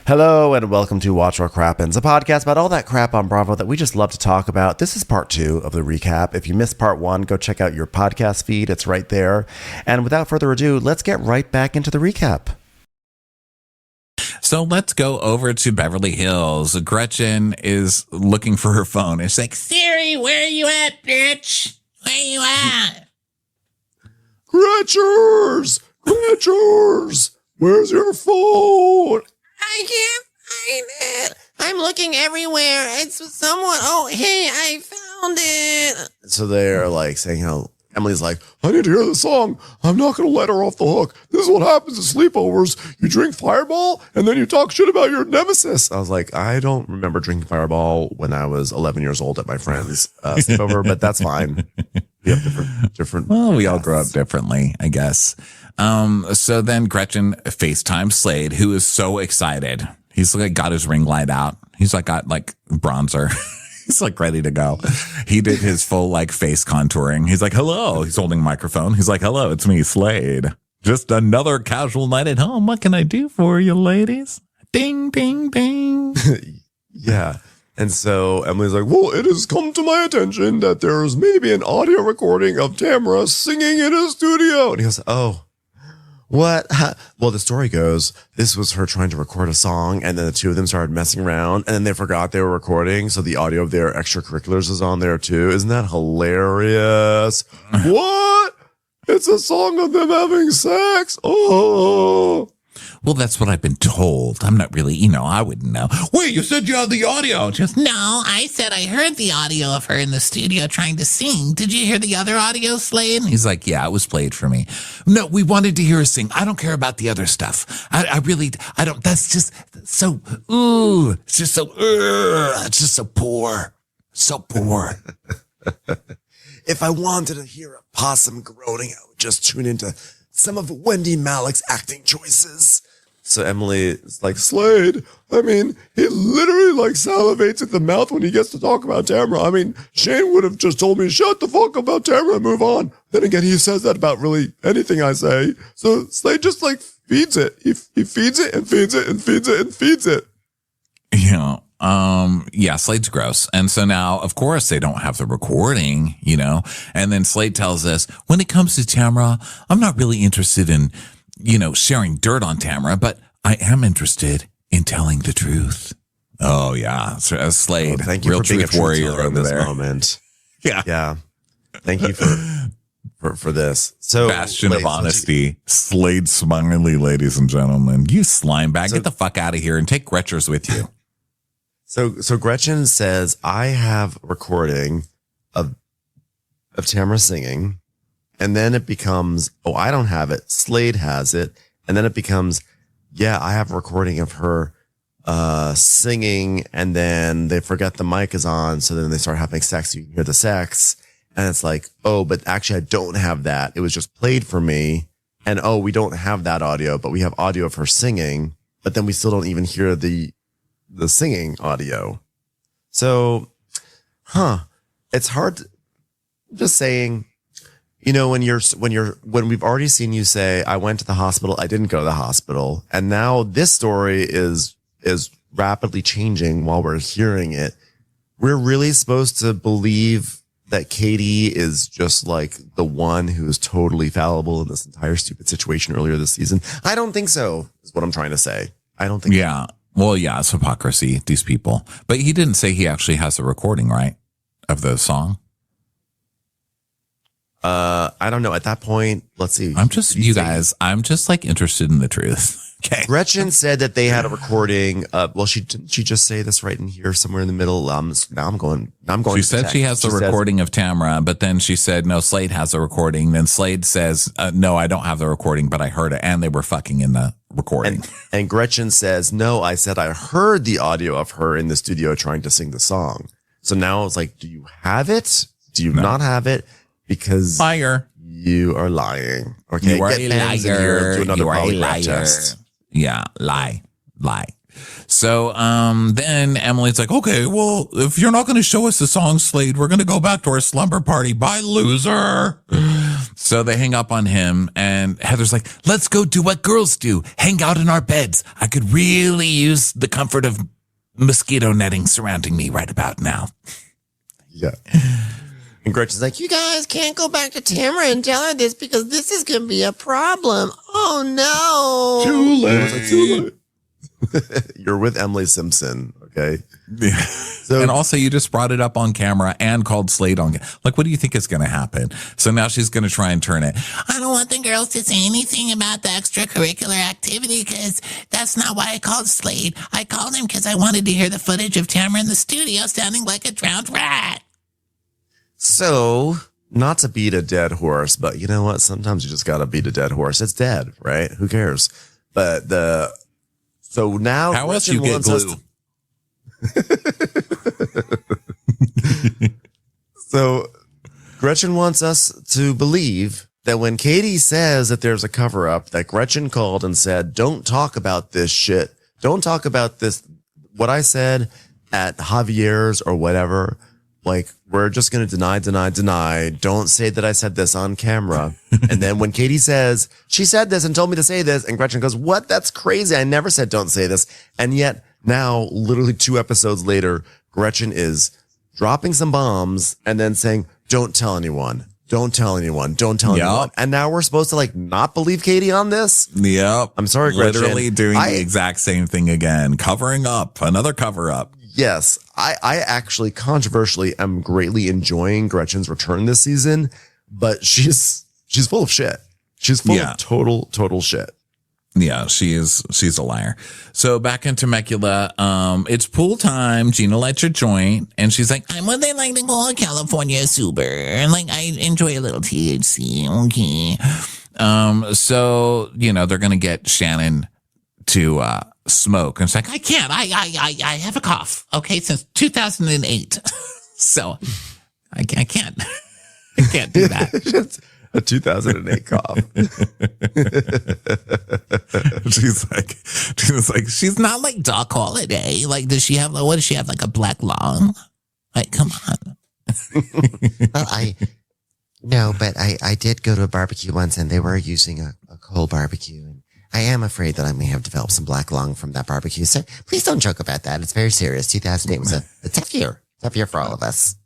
Hello and welcome to Watch What Crappens, a podcast about all that crap on Bravo that we just love to talk about. This is part 2 of the recap. If you missed part 1, go check out your podcast feed. It's right there. And without further ado, let's get right back into the recap. So let's go over to Beverly Hills. Gretchen is looking for her phone. It's like, Siri, where are you at, bitch? Where you at? Gretchers! Where's your phone? I can't find it. I'm looking everywhere. It's someone. Oh, hey, I found it. So they're like saying how Emily's like, I need to hear the song. I'm not going to let her off the hook. This is what happens at sleepovers. You drink Fireball and then you talk shit about your nemesis. I was like, I don't remember drinking Fireball when I was 11 years old at my friend's sleepover, but that's fine. We have different. Well, we all grow up differently, I guess. So then Gretchen FaceTimes Slade, who is so excited. He's like got his ring light out. He's like got like bronzer. He's like ready to go. He did his full like face contouring. He's like, hello. He's holding a microphone. He's like, hello, it's me, Slade. Just another casual night at home. What can I do for you, ladies? Ding, ding, ding. Yeah. And so Emily's like, well, it has come to my attention that there's maybe an audio recording of Tamra singing in a studio. And he goes, oh, what? Well, the story goes, this was her trying to record a song, and then the two of them started messing around, and then they forgot they were recording, so the audio of their extracurriculars is on there too. Isn't that hilarious? What? It's a song of them having sex? Oh. Well, that's what I've been told. I'm not really, I wouldn't know. Wait, you said you had the audio. Just No, I said I heard the audio of her in the studio trying to sing. Did you hear the other audio, Slade? He's like, yeah, it was played for me. No, we wanted to hear her sing. I don't care about the other stuff. I don't, that's just so, it's just so, it's just so poor. So poor. If I wanted to hear a possum groaning, I would just tune into some of Wendy Malick's acting choices. So Emily is like, Slade, I mean, he literally like salivates at the mouth when he gets to talk about Tamra. I mean, Shane would have just told me, shut the fuck up about Tamra and move on. Then again, he says that about really anything I say. So Slade just like feeds it. He feeds it and feeds it and feeds it and feeds it. Yeah. Yeah, Slade's gross. And so now, of course, they don't have the recording, and then Slade tells us, when it comes to Tamra, I'm not really interested in, sharing dirt on Tamra, but I am interested in telling the truth. Oh, yeah. So, Slade, thank you real for being a truth warrior in this there. moment. Yeah. Yeah. Thank you for this. So Bastion of honesty. Slade Smiley, ladies and gentlemen. You slime bag. Get the fuck out of here and take Gretchers with you. So Gretchen says, I have a recording of Tamra singing, and then it becomes, oh, I don't have it. Slade has it. And then it becomes, yeah, I have a recording of her singing, and then they forget the mic is on, so then they start having sex, so you can hear the sex. And it's like, oh, but actually I don't have that. It was just played for me. And oh, we don't have that audio, but we have audio of her singing, but then we still don't even hear the singing audio. So, it's hard just saying, when we've already seen you say, I went to the hospital, I didn't go to the hospital. And now this story is rapidly changing while we're hearing it. We're really supposed to believe that Katie is just like the one who's totally fallible in this entire stupid situation earlier this season. I don't think so, is what I'm trying to say. I don't think. Yeah. Well, yeah, it's hypocrisy, these people. But he didn't say he actually has a recording, right, of the song? I don't know. At that point, let's see. I'm just like interested in the truth. Okay. Gretchen said that they had a recording. Well, she just say this right in here somewhere in the middle. Now I'm going. She said she has the recording of Tamra, but then she said, no, Slade has a recording. Then Slade says, no, I don't have the recording, but I heard it. And they were fucking in the recording. And Gretchen says, no, I said I heard the audio of her in the studio trying to sing the song. So now it's like, do you have it? Do you not have it? Because liar. You are lying. Okay. You are a liar. Do another you are a polygraph liar. test. Yeah. Lie. So, then Emily's like, okay, well, if you're not going to show us the song, Slade, we're going to go back to our slumber party. Bye, loser. So they hang up on him, and Heather's like, let's go do what girls do. Hang out in our beds. I could really use the comfort of mosquito netting surrounding me right about now. Yeah. And Gretchen's like, You guys can't go back to Tamra and tell her this because this is going to be a problem. Oh, no. too late. You're with Emily Simpson, okay? Yeah. So, And also, you just brought it up on camera and called Slade on. Like, what do you think is going to happen? So now she's going to try and turn it. I don't want the girls to say anything about the extracurricular activity because that's not why I called Slade. I called him because I wanted to hear the footage of Tamra in the studio sounding like a drowned rat. So, not to beat a dead horse, but you know what? Sometimes you just got to beat a dead horse. It's dead, right? Who cares? But so now How else Gretchen you get wants us glue? So Gretchen wants us to believe that when Katie says that there's a cover up, that Gretchen called and said, don't talk about this shit. Don't talk about this. What I said at Javier's or whatever. Like, we're just going to deny. Don't say that I said this on camera. And then when Katie says, she said this and told me to say this, and Gretchen goes, what? That's crazy. I never said don't say this. And yet now, literally 2 episodes later, Gretchen is dropping some bombs and then saying, don't tell anyone. Don't tell anyone. Don't tell anyone. And now we're supposed to like not believe Katie on this? Yep. I'm sorry, Gretchen. Literally doing the exact same thing again. Covering up. Another cover up. Yes, I actually controversially am greatly enjoying Gretchen's return this season, but she's full of shit. She's full of total shit. Yeah, she's a liar. So back in Temecula, it's pool time. Gina lights her joint, and she's like, I'm what they like to call a California super. Like, I enjoy a little THC. Okay. So, they're going to get Shannon to smoke. And it's like, I can't. I have a cough. Okay, since 2008. So I can't. I can't do that. A 2008 cough. she's like, she's not like Doc Holliday. Like, what does she have? Like a black lung? Like, come on. Well, but I did go to a barbecue once and they were using a coal barbecue. And I am afraid that I may have developed some black lung from that barbecue. So please don't joke about that. It's very serious. 2008 was a tough year. Tough year for all of us.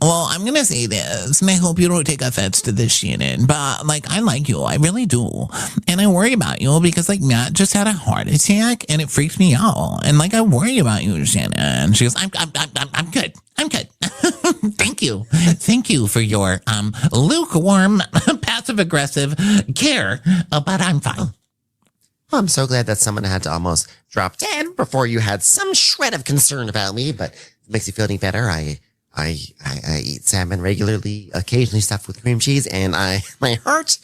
Well, I'm going to say this, and I hope you don't take offense to this, Shannon, but, like, I like you. I really do. And I worry about you because, like, Matt just had a heart attack, and it freaks me out. And, like, I worry about you, Shannon. She goes, I'm good. I'm good. Thank you. Thank you for your lukewarm, passive-aggressive care, but I'm fine. Well, I'm so glad that someone had to almost drop dead before you had some shred of concern about me, but it makes you feel any better. I eat salmon regularly, occasionally stuffed with cream cheese, and my heart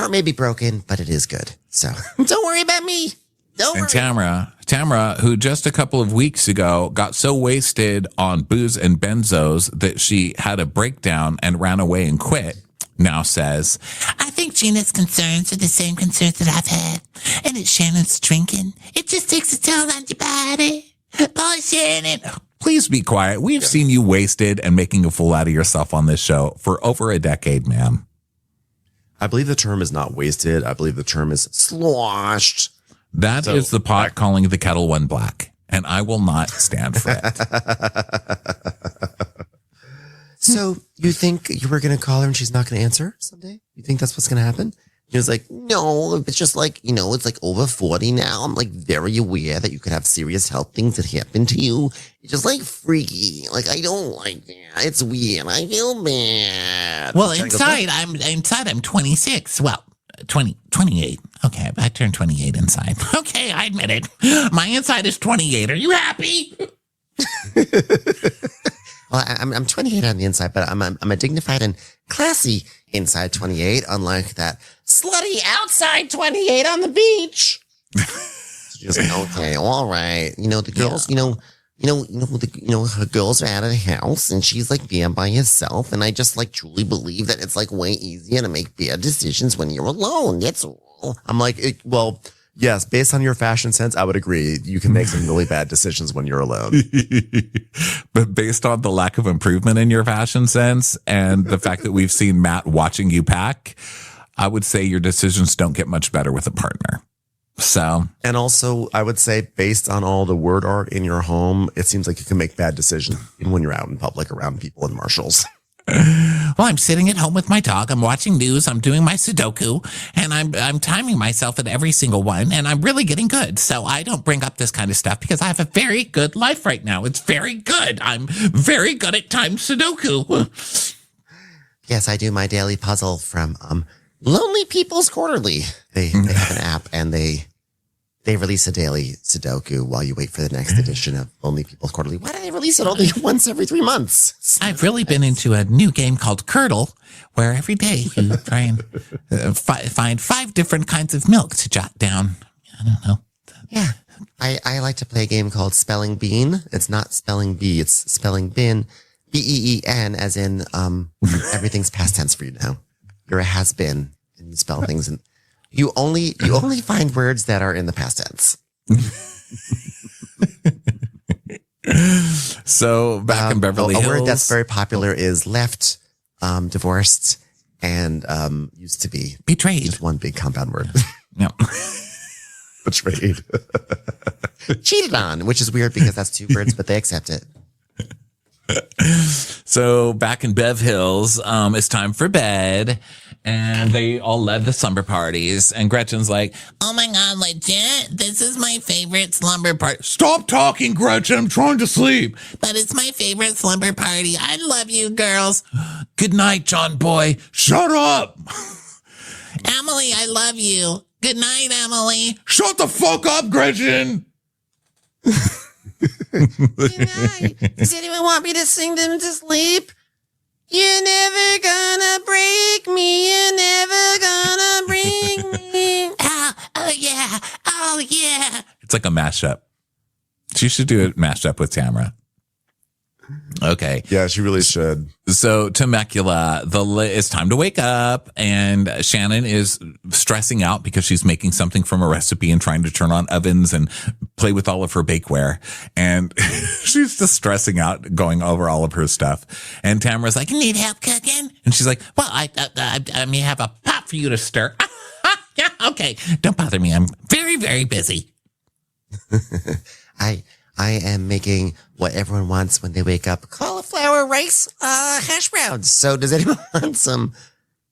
may be broken, but it is good. So don't worry about me. Don't worry. And Tamra, who just a couple of weeks ago got so wasted on booze and benzos that she had a breakdown and ran away and quit, now says, I think Gina's concerns are the same concerns that I've had, and it's Shannon's drinking. It just takes a toll on your body. Bye, Shannon. Please be quiet. We've seen you wasted and making a fool out of yourself on this show for over a decade, ma'am. I believe the term is not wasted. I believe the term is sloshed. That is the pot calling the kettle one black, and I will not stand for it. So you think you were going to call her and she's not going to answer someday? You think that's what's going to happen? He was like, no, it's just like, it's like over 40 now. I'm like very aware that you could have serious health things that happen to you. It's just like freaky. Like, I don't like that. It's weird. I feel bad. Well, inside I'm 26. Well, 28. Okay. I turned 28 inside. Okay. I admit it. My inside is 28. Are you happy? Well, I'm 28 on the inside, but I'm a dignified and classy inside 28, unlike that slutty outside 28 on the beach. Just okay, all right. The girls, her girls are out of the house and she's like being by herself. And I just like truly believe that it's like way easier to make bad decisions when you're alone. That's all. I'm like, well, Yes, based on your fashion sense, I would agree. You can make some really bad decisions when you're alone. But based on the lack of improvement in your fashion sense and the fact that we've seen Matt watching you pack, I would say your decisions don't get much better with a partner. So, and also, I would say, based on all the word art in your home, it seems like you can make bad decisions even when you're out in public around people in Marshalls. Well, I'm sitting at home with my dog. I'm watching news. I'm doing my Sudoku, and I'm timing myself at every single one, and I'm really getting good. So I don't bring up this kind of stuff because I have a very good life right now. It's very good. I'm very good at time Sudoku. Yes, I do my daily puzzle from Lonely People's Quarterly. They have an app, and they release a daily Sudoku while you wait for the next edition of Lonely People's Quarterly. Why do they release it only once every 3 months? I've really been into a new game called Curdle, where every day you try and find 5 different kinds of milk to jot down. I don't know. Yeah. I like to play a game called Spelling Bean. It's not spelling bee, it's spelling bin. BEEN, as in everything's past tense for you now. You're a has-been, and you spell things, and you only find words that are in the past tense. So back in Beverly Hills, a word that's very popular is left, divorced, and used to be betrayed. Just one big compound word. Yeah. Betrayed. Cheated on, which is weird because that's 2 words, but they accept it. So back in Bev Hills, it's time for bed, and they all led the slumber parties, and Gretchen's like, "Oh my God, legit, this is my favorite slumber party." "Stop talking, Gretchen, I'm trying to sleep." "But it's my favorite slumber party. I love you girls." "Good night, John Boy." "Shut up." "Emily, I love you." "Good night, Emily." "Shut the fuck up, Gretchen." Good night. Does anyone want me to sing them to sleep? You're never gonna break me. You're never gonna break me. Oh yeah. Oh yeah. It's like a mashup. She should do a mashup with Tamra. Okay. Yeah, she really should. So Temecula, it's time to wake up, and Shannon is stressing out because she's making something from a recipe and trying to turn on ovens and play with all of her bakeware. And she's just stressing out, going over all of her stuff. And Tamara's like, "Need help cooking?" And she's like, "Well, I may have a pot for you to stir." "Yeah, okay. Don't bother me. I'm very, very busy." I am making what everyone wants when they wake up: cauliflower rice, hash browns. So does anyone want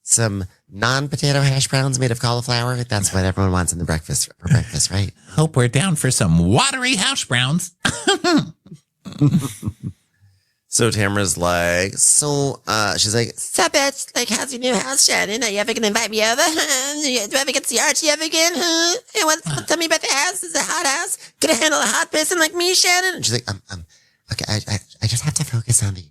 some non-potato hash browns made of cauliflower? That's what everyone wants for breakfast, right? Hope we're down for some watery hash browns. So Tamara's like, she's like, "Sup, bitch? Like, how's your new house, Shannon? Are you ever gonna invite me over? Do I ever get to see Archie ever again? Hey, tell me about the house. Is it a hot house? Can I handle a hot person like me, Shannon?" And she's like, okay, I just have to focus on the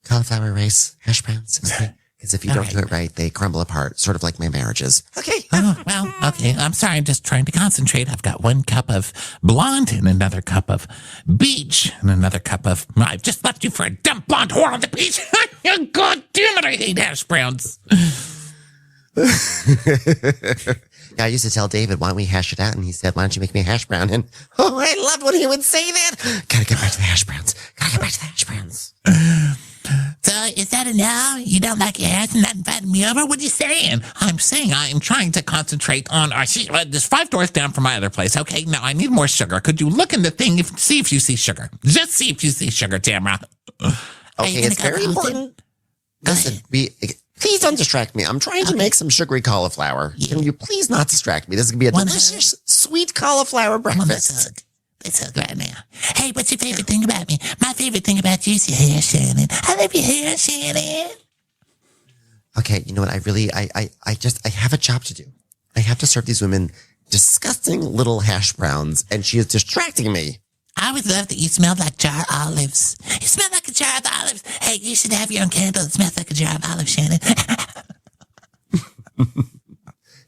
cauliflower rice hash browns, okay? Because if you don't do it right, they crumble apart, sort of like my marriages. Okay. Oh, well, okay. I'm sorry. I'm just trying to concentrate. I've got 1 cup of blonde and another cup of beach and another cup of... I've just left you for a dumb blonde whore on the beach. God damn it, I hate hash browns. Yeah, I used to tell David, "Why don't we hash it out?" And he said, "Why don't you make me a hash brown?" And I loved when he would say that. Gotta get back to the hash browns. So is that a no? You don't like your hash and not inviting me over? What are you saying? I'm saying I am trying to concentrate on... there's 5 doors down from my other place. Okay, now I need more sugar. Could you look in the thing, see if you see sugar? Just see if you see sugar, Tamra. Okay, it's very important. Listen, please don't distract me. I'm trying to make some sugary cauliflower. Yeah. Can you please not distract me? This is going to be a delicious, sweet cauliflower breakfast. Let's hug right now. Hey, what's your favorite thing about me? My favorite thing about you is your hair, Shannon. I love your hair, Shannon. Okay, you know what? I have a job to do. I have to serve these women disgusting little hash browns, and she is distracting me. I would love that you smelled like jar olives. You smell like a jar of olives. Hey, you should have your own candle that smells like a jar of olives, Shannon.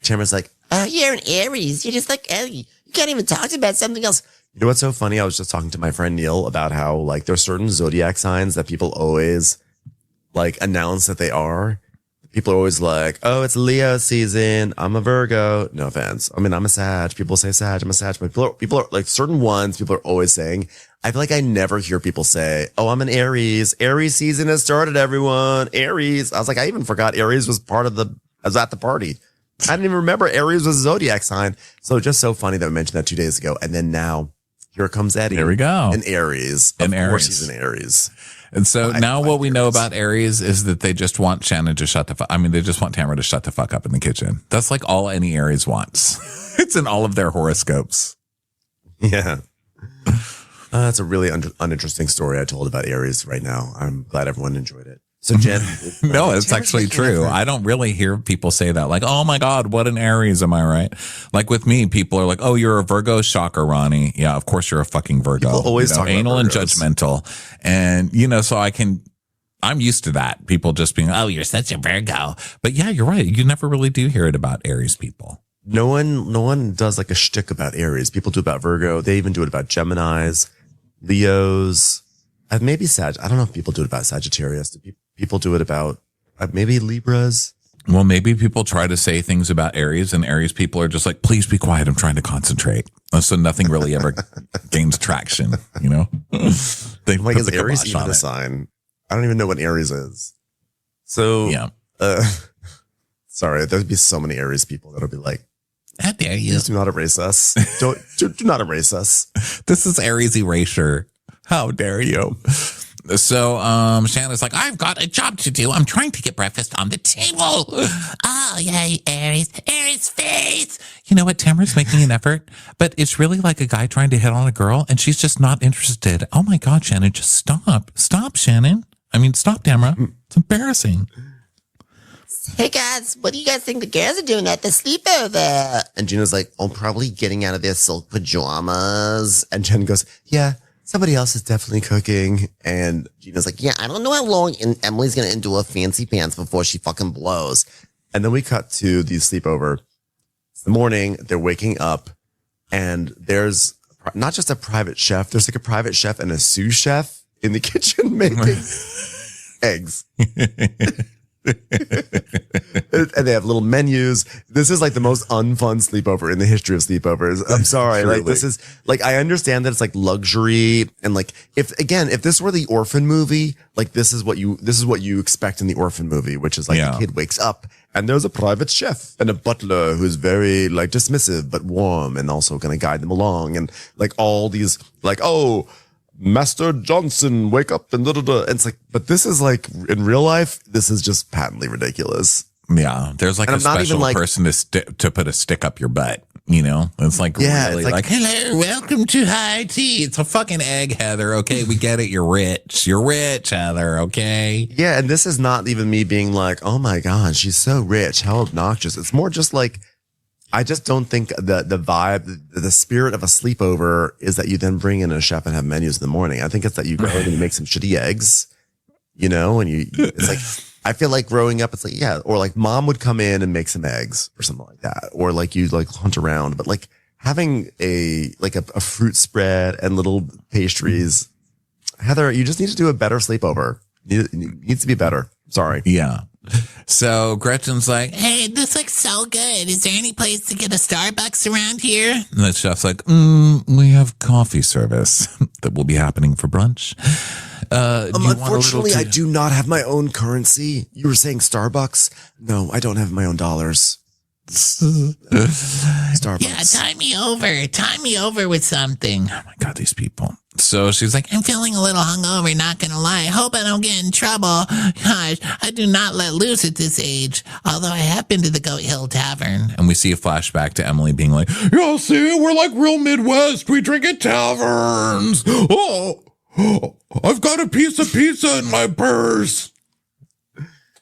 Tamara's like, "Oh, you're an Aries. You're just like Ellie. You can't even talk about something else." You know what's so funny? I was just talking to my friend Neil about how like there's certain zodiac signs that people always like announce that they are. people are always like, oh, it's Leo season. I'm a Virgo. No offense. I mean, I'm a Sag. People say Sag. I'm a Sag. But people are like certain ones people are always saying. I feel like I never hear people say, oh, I'm an Aries. Aries season has started, everyone. Aries. I was like, I even forgot Aries was I was at the party. I didn't even remember Aries was a zodiac sign. So just so funny that we mentioned that 2 days ago. And then now here comes Eddie. There we go. An Aries. Of course he's an Aries. And so now what we know about Aries is that they just want Shannon to shut the fuck. I mean, they just want Tamra to shut the fuck up in the kitchen. That's like all any Aries wants. It's in all of their horoscopes. Yeah. That's a really uninteresting story I told about Aries right now. I'm glad everyone enjoyed it. So Jen, no, it's actually true. I don't really hear people say that. Like, oh my God, what an Aries. Am I right? Like with me, people are like, oh, you're a Virgo. Shocker, Ronnie. Yeah, of course you're a fucking Virgo. People always talk anal about and Virgos. Judgmental. And, so I'm used to that. People just being, oh, you're such a Virgo. But yeah, you're right. You never really do hear it about Aries people. No one does like a shtick about Aries. People do about Virgo. They even do it about Geminis, Leos, maybe Sag. I don't know if people do it about Sagittarius. Do people do it about maybe Libras? Well, maybe people try to say things about Aries, and Aries people are just like, please be quiet. I'm trying to concentrate. So nothing really ever gains traction, They Like, put is the Aries kibosh even on a it. sign? I don't even know what Aries is. So, Yeah. Sorry, there'd be so many Aries people that'll be like, How dare you? please do not erase us. do not erase us. This is Aries erasure. How dare you? So Shannon's like, I've got a job to do. I'm trying to get breakfast on the table. Oh, yay, Aries. Aries face. You know what? Tamara's making an effort, but it's really like a guy trying to hit on a girl, and she's just not interested. Oh, my God, Shannon, just stop. Stop, Shannon. I mean, stop, Tamara. It's embarrassing. Hey guys, what do you guys think the girls are doing at the sleepover? And Gina's like, oh, probably getting out of their silk pajamas. And Jen goes, yeah, somebody else is definitely cooking. And Gina's like, yeah, I don't know how long Emily's going to endure fancy pants before she fucking blows. And then we cut to the sleepover. It's the morning. They're waking up. And there's not just a private chef. There's like a private chef and a sous chef in the kitchen making eggs. And they have little menus. This is like the most unfun sleepover in the history of sleepovers. I'm sorry. Like, this is like, I understand that it's like luxury. And like, if this were the Orphan movie, like this is what you expect in the Orphan movie, which is like the kid wakes up and there's a private chef and a butler who's very like dismissive, but warm and also going to guide them along. And like all these like, oh, Master Johnson, wake up and da da da. And it's like, but this is like in real life, this is just patently ridiculous. Yeah, there's like a special person to put a stick up your butt. It's like really like, hello, welcome to high tea. It's a fucking egg, Heather. Okay, we get it. You're rich, Heather. Okay. Yeah, and this is not even me being like, oh my God, she's so rich. How obnoxious. It's more just like, I just don't think the vibe, the spirit of a sleepover is that you then bring in a chef and have menus in the morning. I think it's that you go home and you make some shitty eggs, and it's like, I feel like growing up, it's like, yeah, or like mom would come in and make some eggs or something like that. Or like you like hunt around, but like having a fruit spread and little pastries. Heather, you just need to do a better sleepover. It needs to be better. Sorry. Yeah. So Gretchen's like, hey, this looks so good. Is there any place to get a Starbucks around here? And the chef's like, we have coffee service that will be happening for brunch. Unfortunately, I do not have my own currency. You were saying Starbucks? No, I don't have my own dollars. Starbucks. Yeah, tie me over with something. Oh my God, these people. So she's like, I'm feeling a little hungover, not gonna lie. Hope I don't get in trouble. Gosh, I do not let loose at this age. Although I have been to the Goat Hill Tavern. And we see a flashback to Emily being like, yeah, see, we're like real Midwest. We drink at taverns. Oh, I've got a piece of pizza in my purse.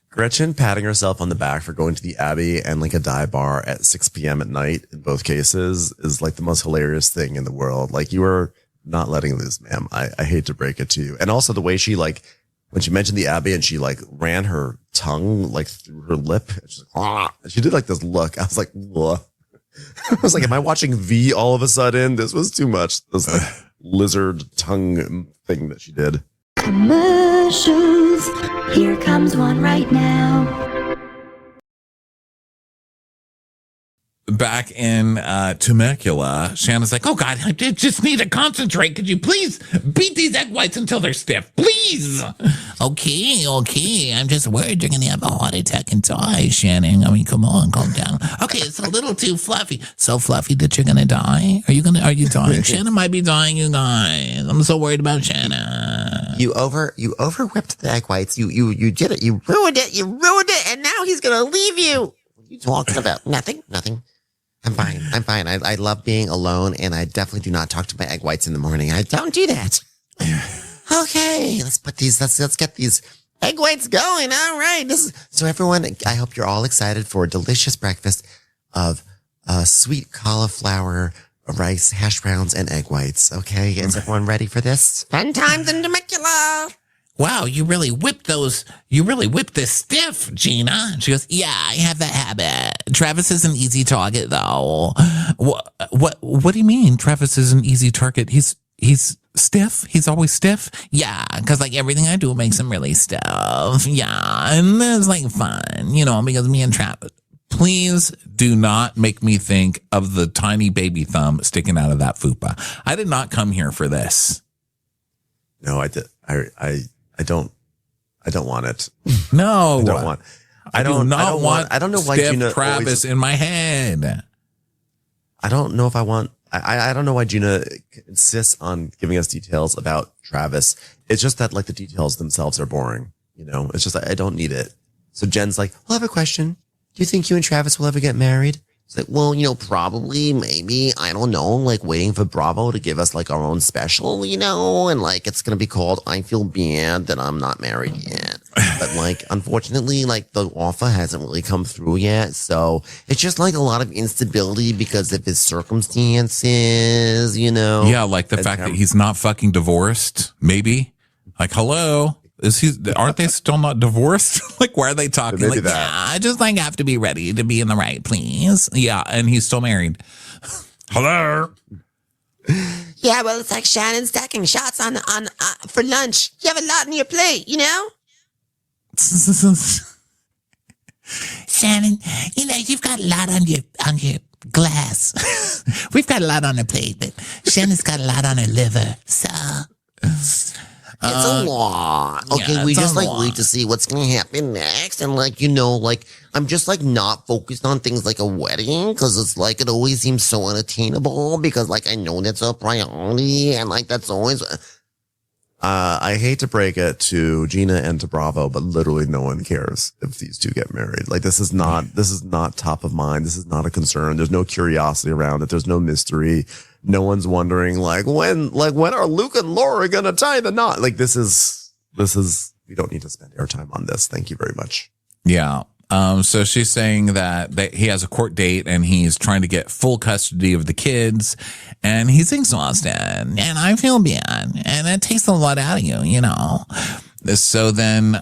Gretchen patting herself on the back for going to the Abbey and like a dive bar at 6 p.m. at night in both cases is like the most hilarious thing in the world. Like, you are not letting loose, ma'am. I hate to break it to you. And also the way she like, when she mentioned the Abbey and she like ran her tongue like through her lip, she did like this look. I was like, what? I was like, am I watching V all of a sudden? This was too much. This like lizard tongue thing that she did. Commercials. Here comes one right now. back in Temecula, Shannon's like, oh God, I just need to concentrate. Could you please beat these egg whites until they're stiff? Please. Okay. I'm just worried you're going to have a heart attack and die, Shannon. I mean, come on, calm down. Okay, it's a little too fluffy. So fluffy that you're going to die? Are you dying? Shannon might be dying, you guys. I'm so worried about Shannon. You over whipped the egg whites. You did it. You ruined it. And now he's going to leave you. What are you talking about? Nothing. I'm fine. I love being alone, and I definitely do not talk to my egg whites in the morning. I don't do that. Okay, let's get these egg whites going. All right. So everyone, I hope you're all excited for a delicious breakfast of sweet cauliflower, rice, hash browns, and egg whites. Okay, is everyone ready for this? Fun times in Temecula. Wow, you really whipped this stiff, Gina. And she goes, yeah, I have that habit. Travis is an easy target, though. What do you mean Travis is an easy target? He's stiff? He's always stiff? Yeah, because like everything I do makes him really stiff. Yeah, and it's like fun, because me and Travis. Please do not make me think of the tiny baby thumb sticking out of that fupa. I did not come here for this. No, I did. I don't want it. No, I don't know why Gina Travis in my head. I don't know if I want. I don't know why Gina insists on giving us details about Travis. It's just that like the details themselves are boring. It's just I don't need it. So Jen's like, well, I have a question. Do you think you and Travis will ever get married? It's like, well, probably, maybe, I don't know, like waiting for Bravo to give us like our own special, and like it's going to be called I Feel Bad That I'm Not Married Yet. But like, unfortunately, like the offer hasn't really come through yet. So it's just like a lot of instability because of his circumstances, Yeah, like the fact that he's not fucking divorced, maybe. Like, hello. Aren't they still not divorced? Like, why are they talking like that? Yeah, I just like have to be ready to be in the right place. Yeah, and he's still married. Hello. Yeah, well, it's like Shannon stacking shots on for lunch. You have a lot on your plate, Shannon, you've got a lot on your glass. We've got a lot on the plate, but Shannon's got a lot on her liver. So it's a lot. Okay, Yeah, we it's just a like lot. wait to see what's gonna happen next, and like I'm just like not focused on things like a wedding because it's like it always seems so unattainable because like I know that's a priority and like that's always. I hate to break it to Gina and to Bravo, but literally no one cares if these two get married. Like this is not top of mind. This is not a concern. There's no curiosity around it. There's no mystery. No one's wondering when are Luke and Laura going to tie the knot? Like this is, we don't need to spend airtime on this. Thank you very much. Yeah. So she's saying that he has a court date and he's trying to get full custody of the kids and he's exhausted and I feel bad and it takes a lot out of you, So then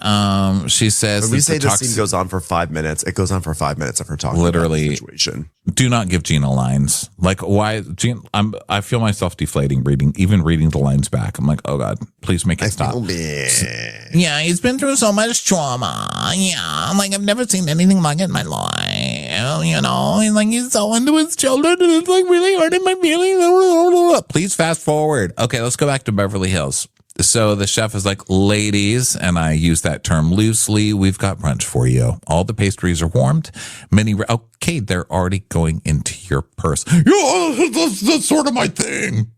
she says, when we say this scene goes on for 5 minutes, it goes on for 5 minutes of her talking literally about the situation. Do not give Gina lines. Like why Gina, I feel myself deflating reading the lines back. I'm like, oh God, please make it stop. yeah, he's been through so much trauma. Yeah, I'm like I've never seen anything like it in my life. And like he's so into his children and it's like really hurting my feelings. Please fast forward. Okay, let's go back to Beverly Hills. So the chef is like, ladies, and I use that term loosely, we've got brunch for you. All the pastries are warmed. Okay, they're already going into your purse. Yeah, that's sort of my thing.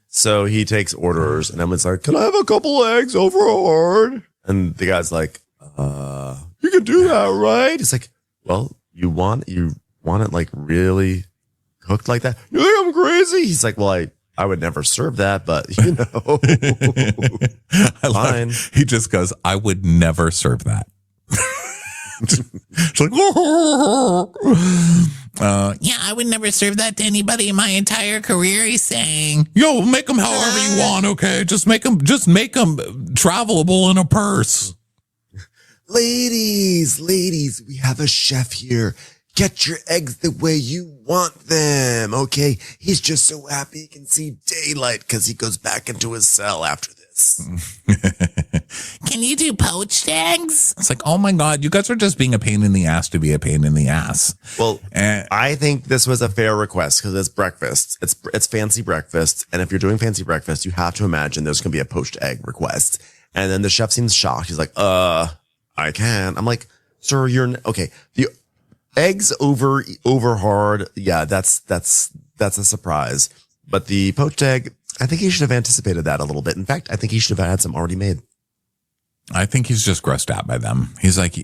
So he takes orders and Emily's like, can I have a couple eggs overboard? And the guy's like, you can do that, right? He's like, well, you want it like really cooked like that? You think I'm crazy? He's like, well, I would never serve that, but fine. He just goes, I would never serve that. She's like, Yeah, I would never serve that to anybody in my entire career, he's saying. yo, make them however you want, okay? Just make them travelable in a purse. Ladies, we have a chef here. Get your eggs the way you want them, okay? He's just so happy he can see daylight because he goes back into his cell after this. can you do poached eggs? It's like, oh my God, you guys are just being a pain in the ass to be a pain in the ass. Well, I think this was a fair request because it's breakfast. It's fancy breakfast. And if you're doing fancy breakfast, you have to imagine there's going to be a poached egg request. And then the chef seems shocked. He's like, I can. I'm like, sir, okay. The eggs over hard. Yeah, that's a surprise. But the poached egg, I think he should have anticipated that a little bit. In fact, I think he should have had some already made. I think he's just grossed out by them. He's like,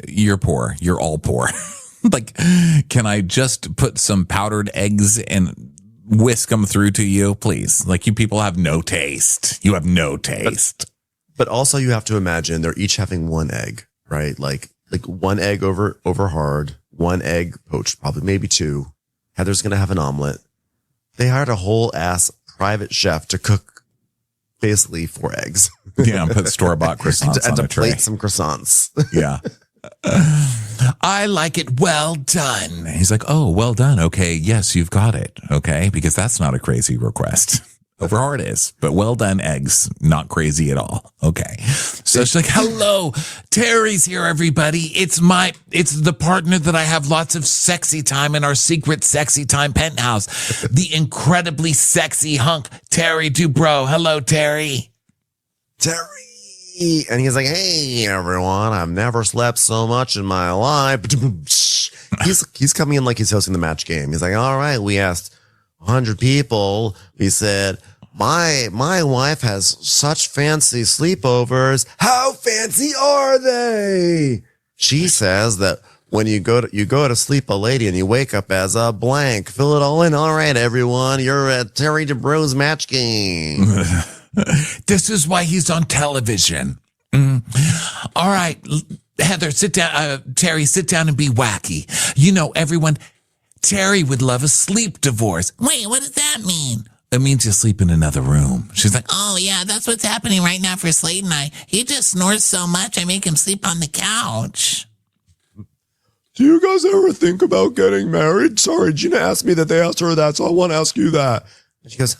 you're poor. You're all poor. Like, can I just put some powdered eggs and whisk them through to you, please? Like, you people have no taste. You have no taste. But also you have to imagine they're each having one egg, right? Like one egg over hard, one egg poached, probably maybe two. Heather's going to have an omelet. They hired a whole ass private chef to cook basically 4 eggs. Yeah, and put store-bought croissants and on to a tray. plate some croissants. Yeah. I like it well done. He's like, oh, well done. Okay, yes, you've got it. Okay, because that's not a crazy request. Over hard is, but well done eggs. Not crazy at all. Okay. So she's like, hello, Terry's here, everybody. It's the partner that I have lots of sexy time in our secret sexy time penthouse. The incredibly sexy hunk, Terry Dubrow. Hello, Terry. Terry. And he's like, hey, everyone, I've never slept so much in my life. He's coming in like he's hosting the match game. He's like, all right, we asked 100 people. We said, my wife has such fancy sleepovers. How fancy are they? She says that when you go to sleep a lady and you wake up as a blank, fill it all in. All right, everyone, you're at Terry Dubrow's match game. This is why he's on television. All right, Heather, sit down. Terry, sit down and be wacky. You know, everyone, Terry would love a sleep divorce. Wait, what does that mean? It means you sleep in another room. She's like, oh, yeah, that's what's happening right now for Slade and I. He just snores so much, I make him sleep on the couch. Do you guys ever think about getting married? Sorry, Gina asked me that they asked her that, so I want to ask you that. And she goes,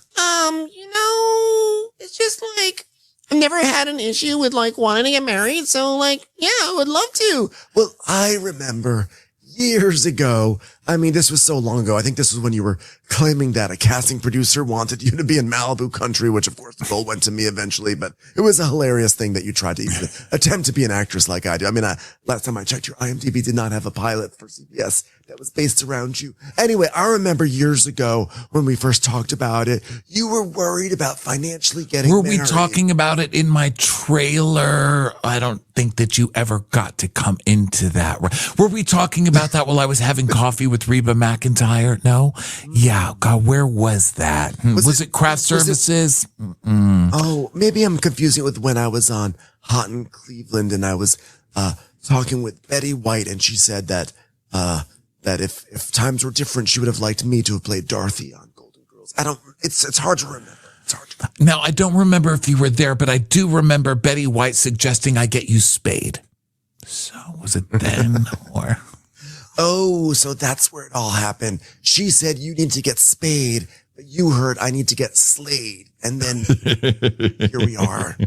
It's just like, I've never had an issue with like wanting to get married. So like, yeah, I would love to. well, I remember years ago. I mean, this was so long ago. I think this was when you were claiming that a casting producer wanted you to be in Malibu country, which of course the goal went to me eventually, but it was a hilarious thing that you tried to even attempt to be an actress like I do. I mean, last time I checked, your IMDb did not have a pilot for CBS that was based around you. Anyway, I remember years ago when we first talked about it, you were worried about financially getting were married. we talking about it in my trailer? I don't think that you ever got to come into that. Were we talking about that while I was having coffee with Reba McEntire? No? Yeah. God, where was that? Was it craft services? Oh, maybe I'm confusing it with when I was on Hot in Cleveland and I was talking with Betty White and she said that if times were different, she would have liked me to have played Dorothy on Golden Girls. It's hard to remember. Now, I don't remember if you were there, but I do remember Betty White suggesting I get you spayed. So was it then or? Oh, so that's where it all happened. She said you need to get spayed, but you heard I need to get slayed. And then here we are.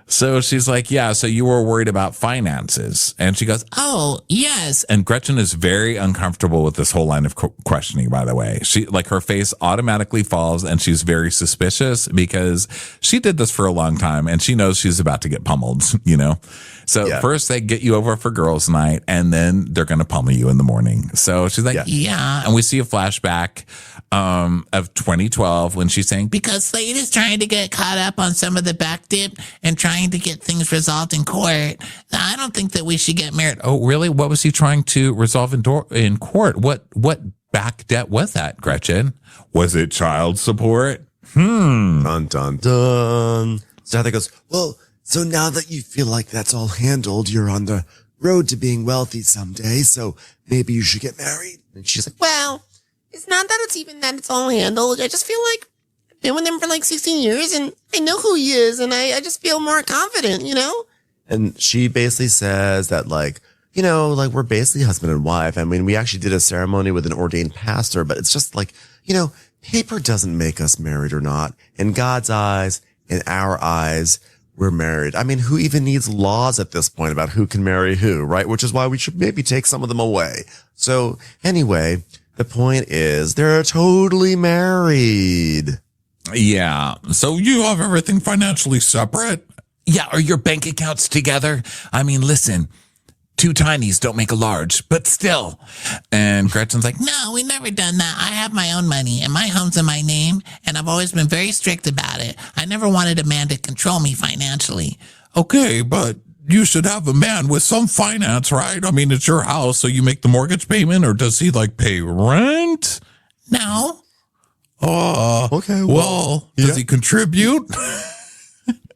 So she's like, yeah, so you were worried about finances. And she goes, Oh, yes. and Gretchen is very uncomfortable with this whole line of questioning, by the way. She, like, her face automatically falls and she's very suspicious because she did this for a long time and she knows she's about to get pummeled, you know? So first they get you over for girls' night and then they're going to pummel you in the morning. So she's like, yeah. And we see a flashback of 2012 when she's saying, Because Slade is trying to get caught up on some of the back dip and trying to get things resolved in court. I don't think that we should get married. oh, really? What was he trying to resolve in court? What back debt was that, Gretchen? Was it child support? Dun, dun, dun. So Heather goes, well, so now that you feel like that's all handled, you're on the road to being wealthy someday, so maybe you should get married. And she's like, Well, it's not that it's all handled. I just feel like I've been with him for like 16 years and I know who he is and I just feel more confident, you know? and she basically says that like, you know, like we're basically husband and wife. I mean, we actually did a ceremony with an ordained pastor, but it's just like, you know, paper doesn't make us married or not. In God's eyes, in our eyes, we're married. I mean, who even needs laws at this point about who can marry who, right? Which is why we should maybe take some of them away. So anyway, the point is they're totally married. Yeah. So you have everything financially separate? Yeah, are your bank accounts together? I mean, listen, two tinies don't make a large, but still. And Gretchen's like, No, we never done that. I have my own money and my home's in my name, and I've always been very strict about it. I never wanted a man to control me financially. okay, but you should have a man with some finance, right? I mean, it's your house, so you make the mortgage payment, or does he like pay rent? No. Okay. Well, does he contribute?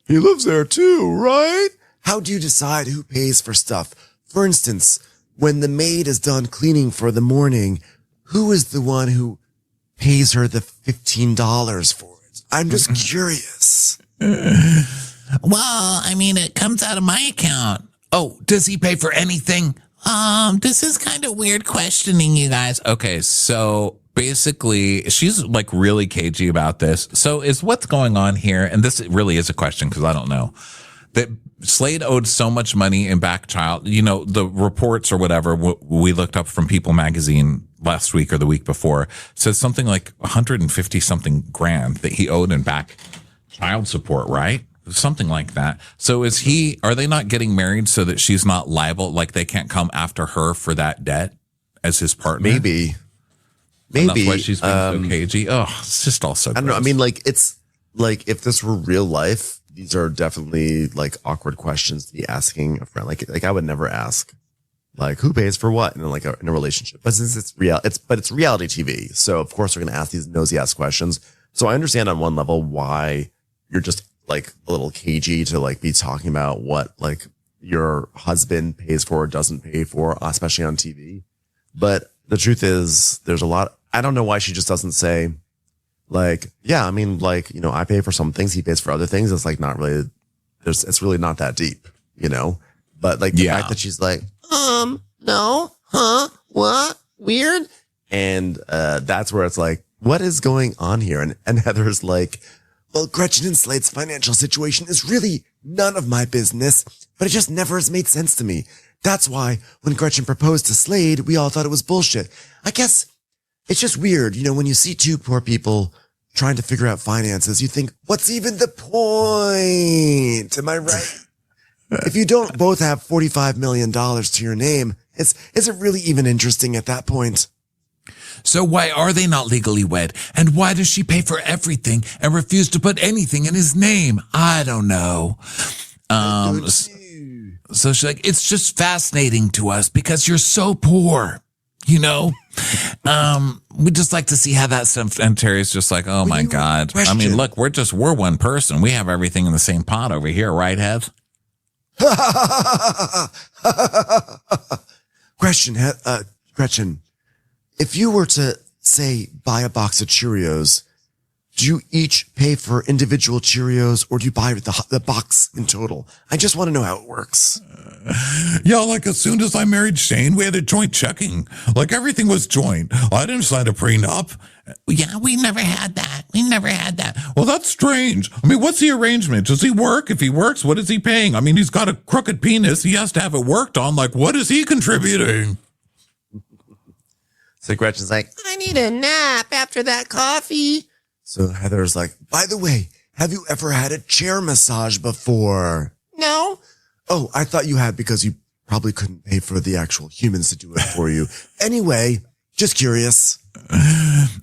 He lives there too, right? How do you decide who pays for stuff? For instance, when the maid is done cleaning for the morning, who is the one who pays her the $15 for it? I'm just curious. Well, I mean, it comes out of my account. Oh, does he pay for anything? This is kind of weird questioning, you guys. Okay, so basically, she's like really cagey about this. So is what's going on here, and this really is a question because I don't know, that Slade owed so much money in back child, you know, the reports or whatever we looked up from People magazine last week or the week before says something like 150 something grand that he owed in back child support, right? Something like that. So are they not getting married so that she's not liable? Like they can't come after her for that debt as his partner? Maybe. And that's why she's being so cagey. Oh, it's just all so I don't know. I gross. mean, like, it's like if this were real life, these are definitely like awkward questions to be asking a friend. Like I would never ask, like, who pays for what in like in a relationship. But since it's reality TV, so of course we're going to ask these nosy ass questions. So I understand on one level why you're just like a little cagey to like be talking about what like your husband pays for or doesn't pay for, especially on TV. But the truth is, there's a lot. I don't know why she just doesn't say, like, yeah, I mean, like, you know, I pay for some things, he pays for other things. It's like not really, it's really not that deep, you know? But like the fact that she's like, no, huh? What? Weird. And that's where it's like, what is going on here? And Heather's like, well, Gretchen and Slade's financial situation is really none of my business, but it just never has made sense to me. That's why when Gretchen proposed to Slade, we all thought it was bullshit. I guess it's just weird. You know, when you see two poor people trying to figure out finances, you think, what's even the point? Am I right? If you don't both have $45 million to your name, is it really even interesting at that point? So why are they not legally wed? And why does she pay for everything and refuse to put anything in his name? I don't know. So she's like, it's just fascinating to us because you're so poor, you know? we'd just like to see how that stuff. And Terry's just like, oh my God. Question. I mean, look, we're one person. We have everything in the same pot over here, right, Heath? Gretchen, if you were to say buy a box of Cheerios, do you each pay for individual Cheerios or do you buy the box in total? I just want to know how it works. Yeah, like as soon as I married Shane, we had a joint checking. Like everything was joint. I didn't sign a prenup. Yeah, we never had that. We never had that. Well, that's strange. I mean, what's the arrangement? Does he work? If he works, what is he paying? I mean, he's got a crooked penis. He has to have it worked on. Like, what is he contributing? So Gretchen's like, I need a nap after that coffee. so Heather's like, by the way, have you ever had a chair massage before? No. Oh, I thought you had because you probably couldn't pay for the actual humans to do it for you. Anyway, just curious.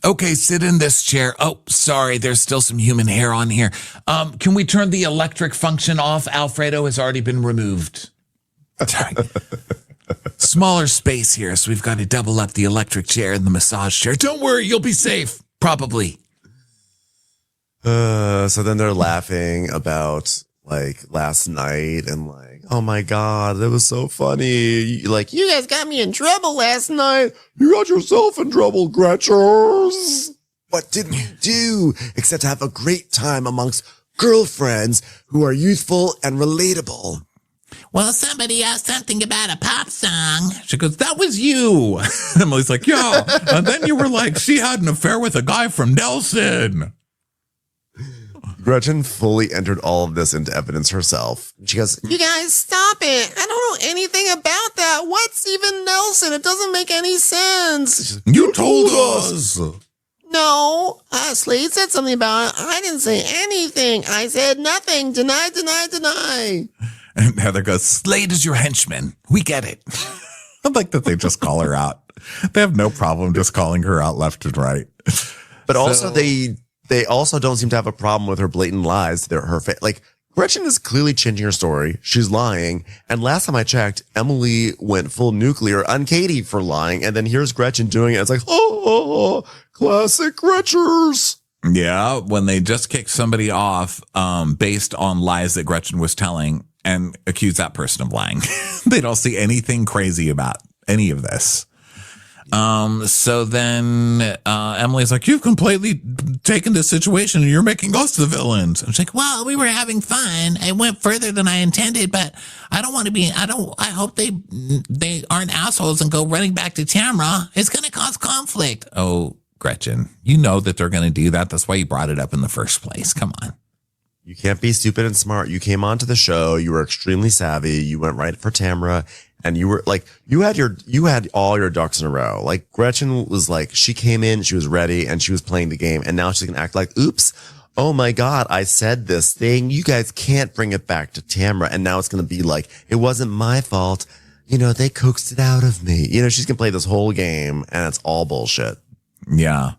Okay, sit in this chair. Oh, sorry, there's still some human hair on here. Can we turn the electric function off? Alfredo has already been removed. Sorry. Smaller space here, so we've got to double up the electric chair and the massage chair. Don't worry, you'll be safe. Probably. So then they're laughing about like last night and like, oh my God, that was so funny. Like, You guys got me in trouble last night. you got yourself in trouble, Gretchers. What didn't you do except have a great time amongst girlfriends who are youthful and relatable? Well, somebody asked something about a pop song. She goes, that was you. Emily's like, yeah. And then you were like, she had an affair with a guy from Nelson. Gretchen fully entered all of this into evidence herself. She goes, You guys, stop it. I don't know anything about that. What's even Nelson? It doesn't make any sense. You told us. No, Slade said something about it. I didn't say anything. I said nothing. Deny, deny, deny. And Heather goes, Slade is your henchman. We get it. I like that they just call her out. They have no problem just calling her out left and right. but also they also don't seem to have a problem with her blatant lies. Like Gretchen is clearly changing her story. She's lying. And last time I checked, Emily went full nuclear on Katie for lying. And then here's Gretchen doing it. It's like, oh, classic Gretchers. Yeah. When they just kick somebody off, based on lies that Gretchen was telling and accuse that person of lying. They don't see anything crazy about any of this. So then, Emily's like, you've completely taken this situation and you're making us the villains. It's like, well, we were having fun. I went further than I intended, but I don't want to be, I hope they aren't assholes and go running back to Tamra. It's going to cause conflict. Oh, Gretchen, you know that they're going to do that. That's why you brought it up in the first place. Come on. You can't be stupid and smart. You came onto the show. You were extremely savvy. You went right for Tamra. And you were like, you had all your ducks in a row. Like Gretchen was like, she came in, she was ready and she was playing the game. And now she's going to act like, oops. Oh my God. I said this thing. You guys can't bring it back to Tamra. And now it's going to be like, it wasn't my fault. You know, they coaxed it out of me. You know, she's going to play this whole game and it's all bullshit. Yeah.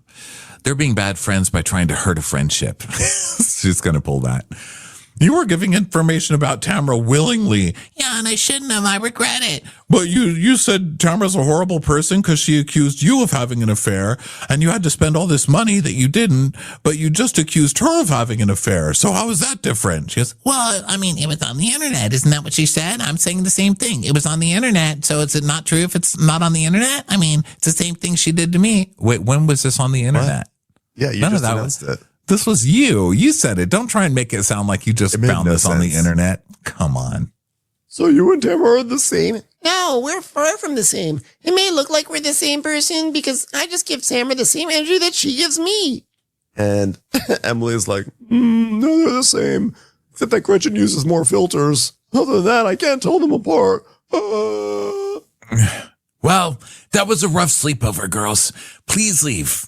They're being bad friends by trying to hurt a friendship. She's going to pull that. You were giving information about Tamra willingly. Yeah, and I shouldn't have. I regret it. But you said Tamra's a horrible person because she accused you of having an affair, and you had to spend all this money that you didn't, but you just accused her of having an affair. So how is that different? She goes, well, I mean, it was on the internet. Isn't that what she said? I'm saying the same thing. It was on the internet. So is it not true if it's not on the internet? I mean, it's the same thing she did to me. wait, when was this on the internet? What? Yeah, you None just of that announced it. This was you. You said it. Don't try and make it sound like you just found this on the internet. Come on. So you and Tamra are the same? No, we're far from the same. It may look like we're the same person because I just give Tamra the same energy that she gives me. And Emily's like, no, they're the same. Except that Gretchen uses more filters. Other than that, I can't tell them apart. Well, that was a rough sleepover, girls. Please leave.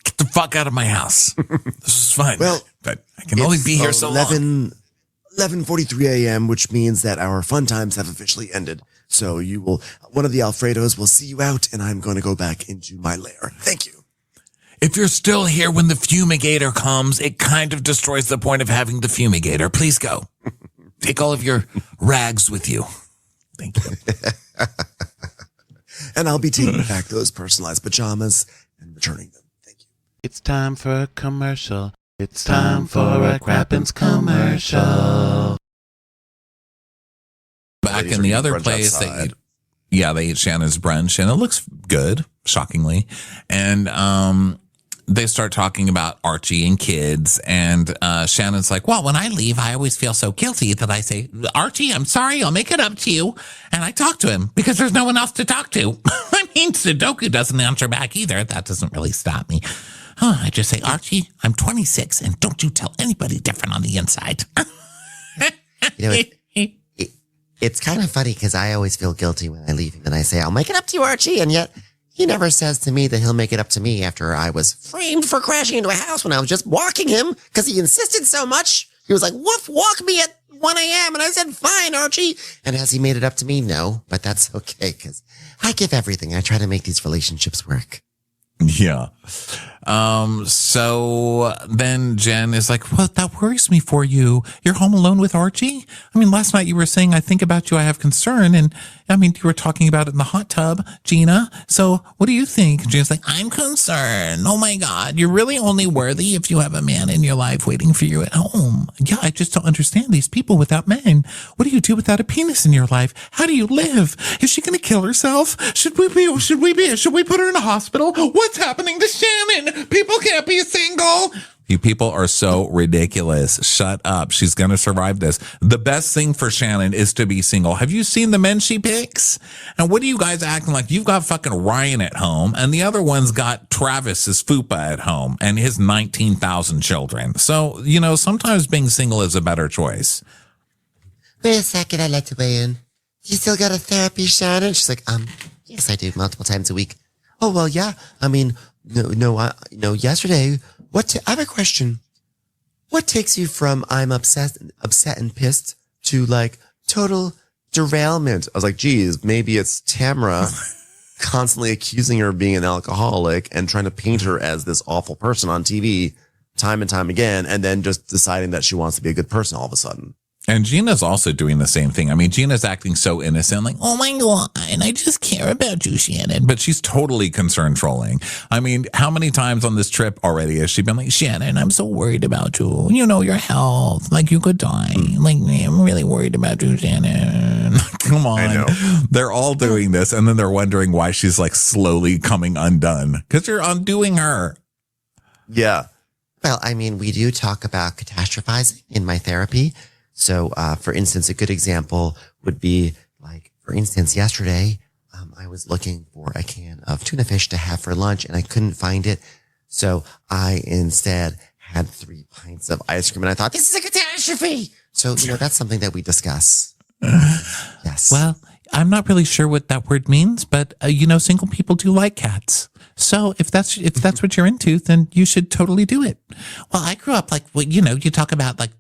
Get the fuck out of my house. This is fine. Well, but I can only be here so long. 11:43 a.m., which means that our fun times have officially ended. So one of the Alfredos will see you out, and I'm going to go back into my lair. Thank you. If you're still here when the fumigator comes, it kind of destroys the point of having the fumigator. Please go. Take all of your rags with you. Thank you. And I'll be taking back those personalized pajamas and returning them. It's time for a commercial. It's time for a Crappens commercial. Back in the other place, they eat Shannon's brunch, and it looks good, shockingly. And they start talking about Archie and kids, and Shannon's like, well, when I leave, I always feel so guilty that I say, Archie, I'm sorry, I'll make it up to you. And I talk to him because there's no one else to talk to. I mean, Sudoku doesn't answer back either. That doesn't really stop me. I just say, Archie, I'm 26, and don't you tell anybody different on the inside. You know, it's kind of funny because I always feel guilty when I leave him and I say, I'll make it up to you, Archie. And yet he never says to me that he'll make it up to me after I was framed for crashing into a house when I was just walking him because he insisted so much. He was like, woof, walk me at 1 a.m. And I said, fine, Archie. And has he made it up to me? No, but that's okay because I give everything. I try to make these relationships work. Yeah. So then Jen is like, well, that worries me for you. You're home alone with Archie? I mean, last night you were saying, I think about you, I have concern. And I mean, you were talking about it in the hot tub, Gina. So what do you think? Gina's like, I'm concerned. Oh my God. You're really only worthy if you have a man in your life waiting for you at home. Yeah. I just don't understand these people without men. What do you do without a penis in your life? How do you live? Is she going to kill herself? Should we put her in a hospital? What's happening to Shannon? People can't be single. You people are so ridiculous. Shut up. She's going to survive this. The best thing for Shannon is to be single. Have you seen the men she picks? And what are you guys acting like? You've got fucking Ryan at home, and the other one's got Travis's fupa at home and his 19,000 children. So, you know, sometimes being single is a better choice. Wait a second, I'd like to weigh in. You still got a therapy, Shannon? She's like, yes, I do, multiple times a week. Oh, well, yeah. I mean, yesterday, I have a question. What takes you from I'm upset and pissed to like total derailment? I was like, geez, maybe it's Tamra constantly accusing her of being an alcoholic and trying to paint her as this awful person on TV time and time again, and then just deciding that she wants to be a good person all of a sudden. And Gina's also doing the same thing. I mean, Gina's acting so innocent, like, Oh my God, I just care about you, Shannon. but she's totally concern trolling. I mean, how many times on this trip already has she been like, Shannon, I'm so worried about you. You know, your health. Like, you could die. Like, I'm really worried about you, Shannon. come on. I know. They're all doing this, and then they're wondering why she's like slowly coming undone. Because you're undoing her. Yeah. Well, I mean, we do talk about catastrophizing in my therapy. So, for instance, a good example would be like, for instance, yesterday, I was looking for a can of tuna fish to have for lunch and I couldn't find it. So I instead had 3 pints of ice cream and I thought, this is a catastrophe. So, that's something that we discuss. Yes. Well, I'm not really sure what that word means, but single people do like cats. So if that's what you're into, then you should totally do it. Well, I grew up like, you talk about like,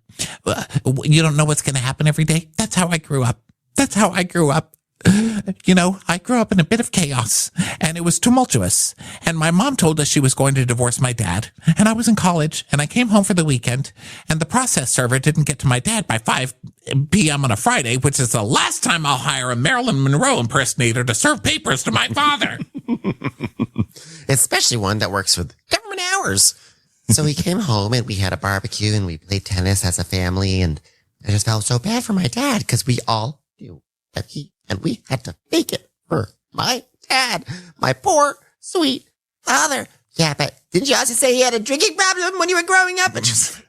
you don't know what's going to happen every day. That's how I grew up. I grew up in a bit of chaos and it was tumultuous. And my mom told us she was going to divorce my dad. And I was in college and I came home for the weekend and the process server didn't get to my dad by 5 p.m. on a Friday, which is the last time I'll hire a Marilyn Monroe impersonator to serve papers to my father. Especially one that works with government hours. So we came home and we had a barbecue and we played tennis as a family. And I just felt so bad for my dad because we all knew that we had to fake it for my dad, my poor, sweet father. Yeah, but didn't you also say he had a drinking problem when you were growing up? And just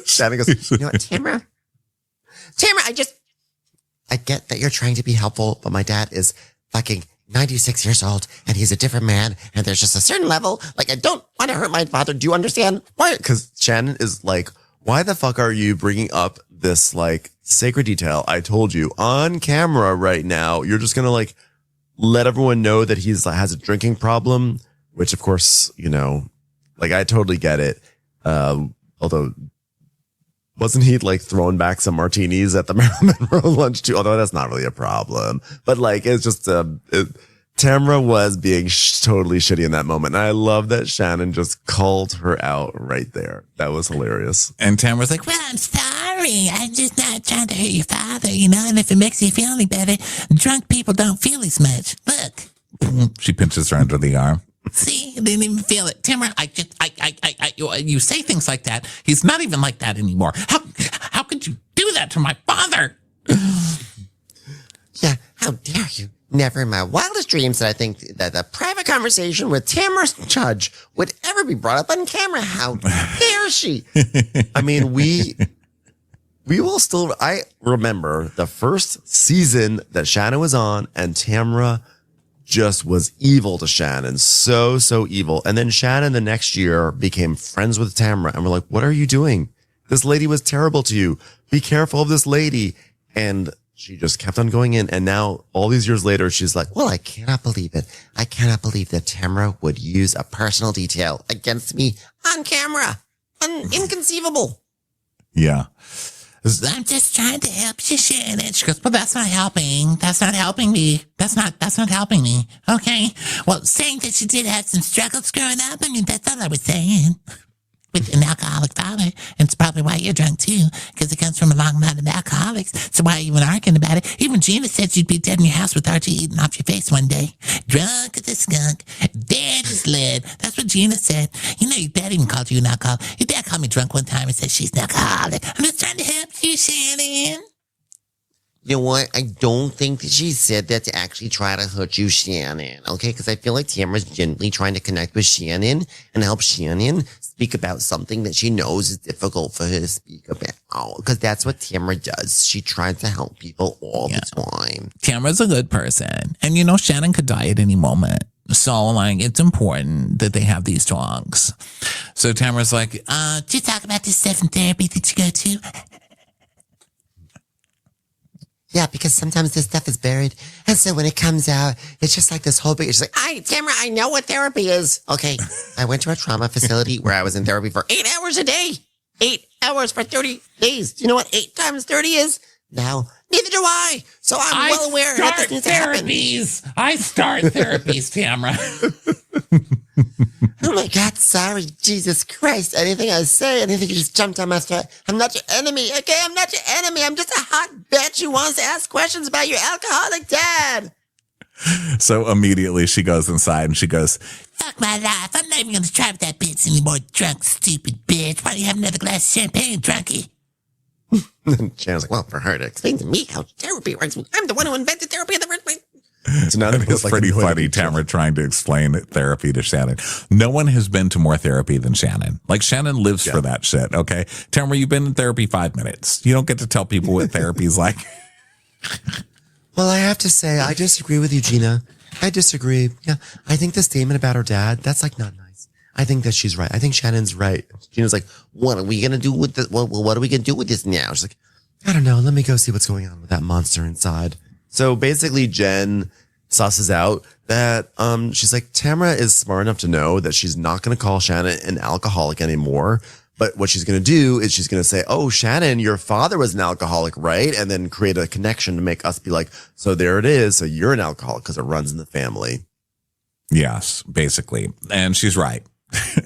Shannon goes, you know what, Tamra, I get that you're trying to be helpful, but my dad is fucking 96 years old and he's a different man. And there's just a certain level. Like, I don't want to hurt my father. Do you understand? why? Because Shannon is like, why the fuck are you bringing up this like sacred detail? I told you on camera right now, you're just going to like let everyone know that has a drinking problem, which of course, like I totally get it. Although wasn't he like throwing back some martinis at the Marilyn Monroe lunch too? Although that's not really a problem, but like, it's just, Tamra was being totally shitty in that moment. And I love that Shannon just called her out right there. That was hilarious. And Tamra's like, Well, I'm sorry. I'm just not trying to hurt your father, and if it makes you feel any better, drunk people don't feel as much. Look. she pinches her under the arm. See, I didn't even feel it. Tamra, you say things like that. He's not even like that anymore. How could you do that to my father? Yeah, how dare you? Never in my wildest dreams did I think that a private conversation with Tamra Judge would ever be brought up on camera. How dare she? I mean, we will still, I remember the first season that Shannon was on and Tamra just was evil to Shannon. So evil. And then Shannon the next year became friends with Tamra and we're like, what are you doing? This lady was terrible to you. Be careful of this lady. And she just kept on going in. And now all these years later, she's like, well, I cannot believe it. I cannot believe that Tamra would use a personal detail against me on camera. Inconceivable. Yeah. I'm just trying to help you, Shannon. She goes, but that's not helping. That's not helping me. That's not helping me. Okay. Well, saying that she did have some struggles growing up, I mean, that's all I was saying. With an alcoholic father, and it's probably why you're drunk too, because it comes from a long line of alcoholics. So why are you even arguing about it? Even Gina said you'd be dead in your house with Archie eating off your face one day. Drunk as a skunk, dead as lead. That's what Gina said. Your dad even called you an alcoholic. Your dad called me drunk one time and said she's an alcoholic. I'm just trying to help you, Shannon. You know what? I don't think that she said that to actually try to hurt you, Shannon. Okay? Because I feel like Tamra's gently trying to connect with Shannon and help Shannon speak about something that she knows is difficult for her to speak about. Because that's what Tamra does. She tries to help people all the time. Tamra's a good person. And you know, Shannon could die at any moment. So, like, it's important that they have these talks. So Tamra's like, do you talk about this stuff in therapy that you go to? Yeah, because sometimes this stuff is buried. And so when it comes out, it's just like this whole big, it's like, Tamra, I know what therapy is. Okay. I went to a trauma facility where I was in therapy for 8 hours a day. 8 hours for 30 days. Do you know what 8 times 30 is? No, neither do I. So I'm well aware that this needs to happen. I start therapies, Tamra. Oh my God, sorry, Jesus Christ. Anything I say, anything you just jumped on my throat. I'm not your enemy, okay? I'm not your enemy. I'm just a hot bitch who wants to ask questions about your alcoholic dad. So immediately she goes inside and she goes, Fuck my life. I'm not even going to try with that bitch anymore, drunk, stupid bitch. Why don't you have another glass of champagne, drunkie? And Shannon's like, well, for her to explain to me how therapy works, I'm the one who invented therapy in the first place. So now it's pretty funny, Tamra trying to explain therapy to Shannon. No one has been to more therapy than Shannon. Like, Shannon lives for that shit, okay? Tamra, you've been in therapy 5 minutes. You don't get to tell people what therapy's like. Well, I have to say, I disagree with you, Gina. I disagree. Yeah, I think the statement about her dad, that's like not nice. I think that she's right. I think Shannon's right. Gina's like, what are we going to do with this? Well, what are we going to do with this now? She's like, I don't know. Let me go see what's going on with that monster inside. So basically Jen susses out that, she's like, Tamra is smart enough to know that she's not going to call Shannon an alcoholic anymore. But what she's going to do is she's going to say, oh, Shannon, your father was an alcoholic, right? And then create a connection to make us be like, so there it is. So you're an alcoholic because it runs in the family. Yes, basically. And she's right.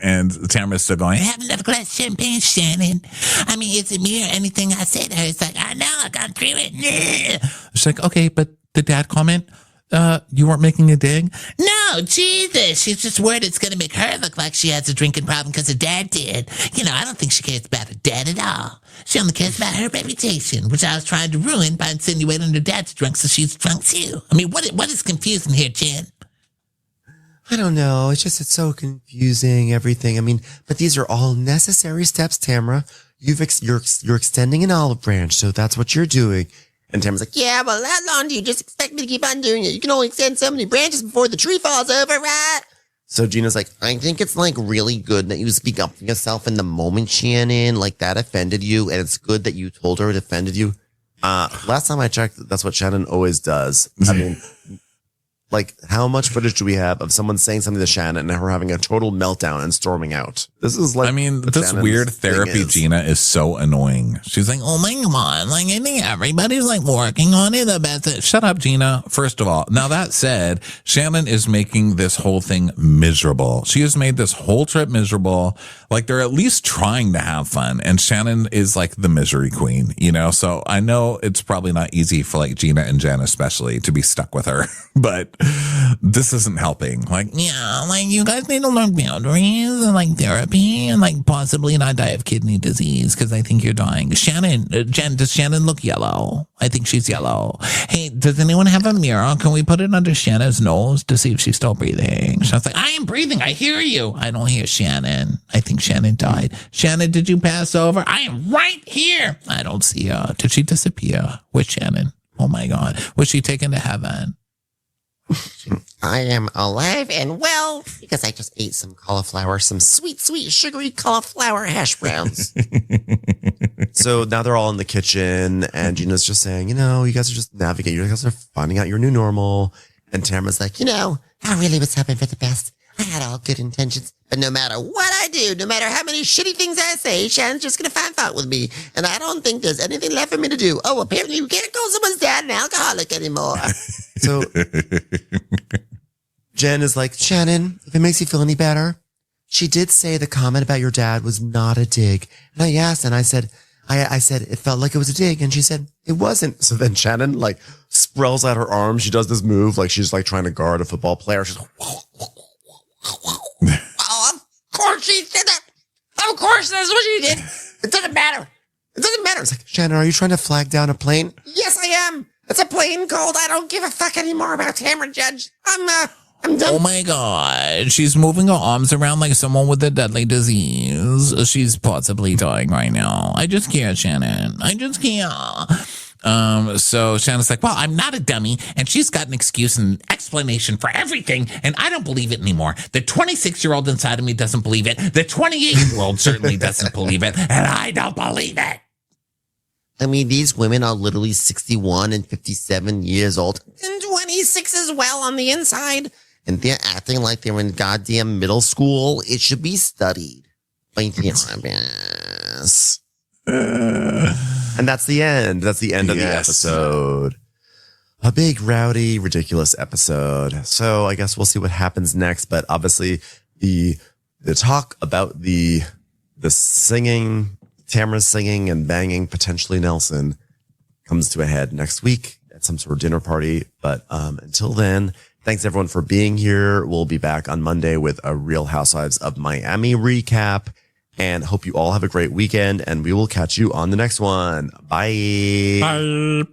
And Tamra's still going, Have another glass of champagne, Shannon. I mean, is it me or anything I say to her? It's like, I know, I got through it. she's like, okay, but the dad comment, you weren't making a dig? No, Jesus. She's just worried it's going to make her look like she has a drinking problem because her dad did. You know, I don't think she cares about her dad at all. She only cares about her reputation, which I was trying to ruin by insinuating her dad's drunk, so she's drunk too. I mean, what is confusing here, Jen? I don't know. It's so confusing, everything. I mean, but these are all necessary steps, Tamra. You're extending an olive branch, so that's what you're doing. And Tamra's like, yeah, well, how long do you just expect me to keep on doing it? You can only extend so many branches before the tree falls over, right? So Gina's like, I think it's like really good that you speak up for yourself in the moment, Shannon. Like, that offended you, and it's good that you told her it offended you. Last time I checked, that's what Shannon always does. I mean, like, how much footage do we have of someone saying something to Shannon and her having a total meltdown and storming out? This is like, I mean, this Shannon's weird therapy is. Gina is so annoying. She's like, Oh my God, like I think everybody's like working on it about it. shut up, Gina. First of all, now that said, Shannon is making this whole thing miserable. She has made this whole trip miserable. Like, they're at least trying to have fun. And Shannon is like the misery queen, you know? So I know it's probably not easy for like Gina and Jen especially to be stuck with her, but this isn't helping. Like, Yeah, like you guys need to learn boundaries and like therapy and like possibly not die of kidney disease because I think you're dying. Shannon, Jen, does Shannon look yellow? I think she's yellow. Hey, does anyone have a mirror? Can we put it under Shannon's nose to see if she's still breathing? Shannon's like, I am breathing. I hear you. I don't hear Shannon. I think Shannon died. Shannon, did you pass over? I am right here. I don't see her. Did she disappear? Where's Shannon? Oh my God. Was she taken to heaven? I am alive and well because I just ate some cauliflower, some sweet, sweet, sugary cauliflower hash browns. So now they're all in the kitchen and Gina's just saying, you know, you guys are just navigating. You guys are finding out your new normal. And Tamara's like, You know, I really was hoping for the best. I had all good intentions, but no matter what I do, no matter how many shitty things I say, Shannon's just going to find fault with me. And I don't think there's anything left for me to do. Oh, apparently you can't call someone's dad an alcoholic anymore. so Jen is like, Shannon, if it makes you feel any better, she did say the comment about your dad was not a dig. And I asked and I said it felt like it was a dig. And she said it wasn't. So then Shannon like sprawls out her arms. She does this move like she's like trying to guard a football player. She's like, Oh, of course she said that. Of course that's what she did. It doesn't matter. It doesn't matter. It's like, Shannon, are you trying to flag down a plane? Yes, I am. It's a plane called. I don't give a fuck anymore about Tamra, Judge. I'm done. Oh my God. She's moving her arms around like someone with a deadly disease. She's possibly dying right now. I just can't, Shannon. I just can't. So Shannon's like, well, I'm not a dummy. And she's got an excuse and explanation for everything. And I don't believe it anymore. The 26-year-old inside of me doesn't believe it. The 28-year-old certainly doesn't believe it. And I don't believe it. I mean, these women are literally 61 and 57 years old. And 26 as well on the inside. And they're acting like they're in goddamn middle school. It should be studied by therapists. And that's the end. That's the end of the episode. A big, rowdy, ridiculous episode. So I guess we'll see what happens next. But obviously, the talk about the singing, Tamra's singing and banging potentially Nelson comes to a head next week at some sort of dinner party. But until then, thanks everyone for being here. We'll be back on Monday with a Real Housewives of Miami recap. And hope you all have a great weekend, and we will catch you on the next one. Bye. Bye.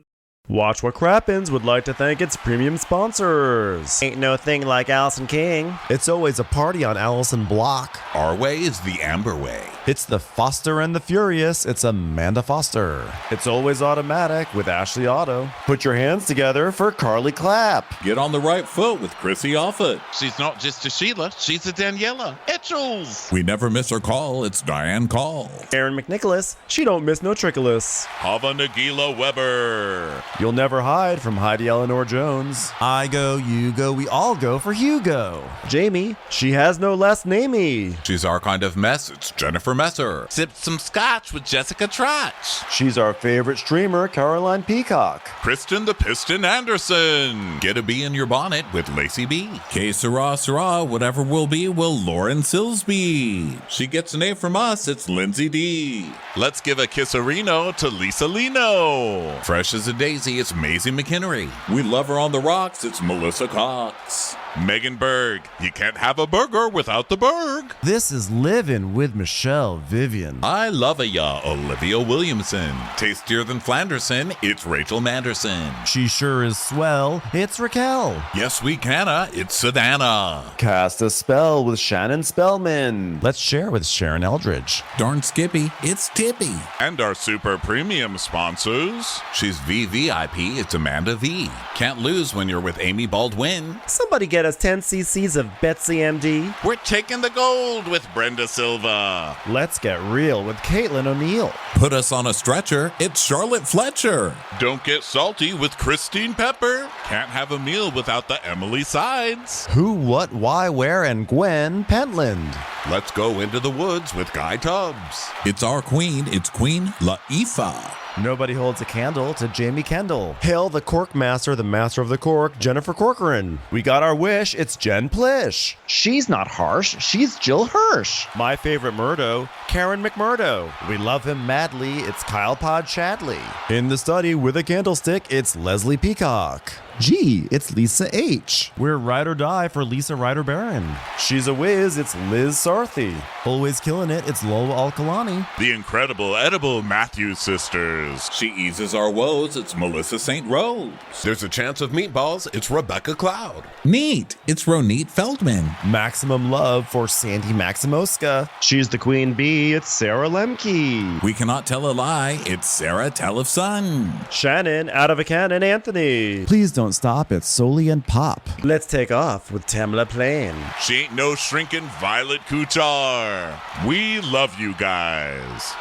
Watch What Crappens would like to thank its premium sponsors. Ain't no thing like Allison King. It's always a party on Allison Block. Our way is the Amber way. It's the Foster and the Furious. It's Amanda Foster. It's always automatic with Ashley Auto. Put your hands together for Carly Clapp. Get on the right foot with Chrissy Offit. She's not just a Sheila, she's a Daniela. Etchels. We never miss her call. It's Diane Call. Aaron McNicholas. She don't miss no trickolas. Hava Nagila Weber. You'll never hide from Heidi Eleanor Jones. I go, you go, we all go for Hugo. Jamie. She has no last namey. She's our kind of mess. It's Jennifer Messer. Sipped some scotch with Jessica Trotch. She's our favorite streamer, Caroline Peacock. Kristen the Piston Anderson. Get a bee in your bonnet with Lacey B. K Sarah Sarah, whatever will be, will Lauren Silsby. She gets an A from us, it's Lindsay D. Let's give a kisserino to Lisa Lino. Fresh as a daisy, it's Maisie McKinnery. We love her on the rocks, it's Melissa Cox. Megan Berg. You can't have a burger without the Berg. This is Livin' with Michelle Vivian. I love ya, Olivia Williamson. Tastier than Flanderson, it's Rachel Manderson. She sure is swell. It's Raquel. Yes, we canna, it's Savannah. Cast a spell with Shannon Spellman. Let's share with Sharon Eldridge. Darn Skippy, it's Tippy. And our super premium sponsors. She's VVIP, it's Amanda V. Can't lose when you're with Amy Baldwin. Somebody get us 10 cc's of Betsy MD. We're taking the gold with Brenda Silva. Let's get real with Caitlin O'Neill. Put us on a stretcher, it's Charlotte Fletcher. Don't get salty with Christine Pepper. Can't have a meal without the Emily Sides. Who, what, why, where, and Gwen Pentland. Let's go into the woods with Guy Tubbs. It's our queen, it's Queen Laifah. Nobody holds a candle to Jamie Kendall. Hail the cork master, the master of the cork, Jennifer Corcoran. We got our wish, it's Jen Plish. She's not harsh, she's Jill Hirsch. My favorite Murdo, Karen McMurdo. We love him madly, it's Kyle Pod Shadley. In the study with a candlestick, it's Leslie Peacock. Gee, it's Lisa H. We're ride or die for Lisa Ryder Barron. She's a whiz, it's Liz Sarthy. Always killing it, it's Lola Alkalani. The incredible edible Matthews sisters. She eases our woes, it's Melissa St. Rose. There's a chance of meatballs, it's Rebecca Cloud. Neat, it's Ronit Feldman. Maximum love for Sandy Maximoska. She's the queen bee, it's Sarah Lemke. We cannot tell a lie, it's Sarah Telefson. Shannon out of a cannon Anthony. Please don't stop, it's Soli and Pop. Let's take off with Tamla Plain. She ain't no shrinking Violet Kuchar. We love you guys.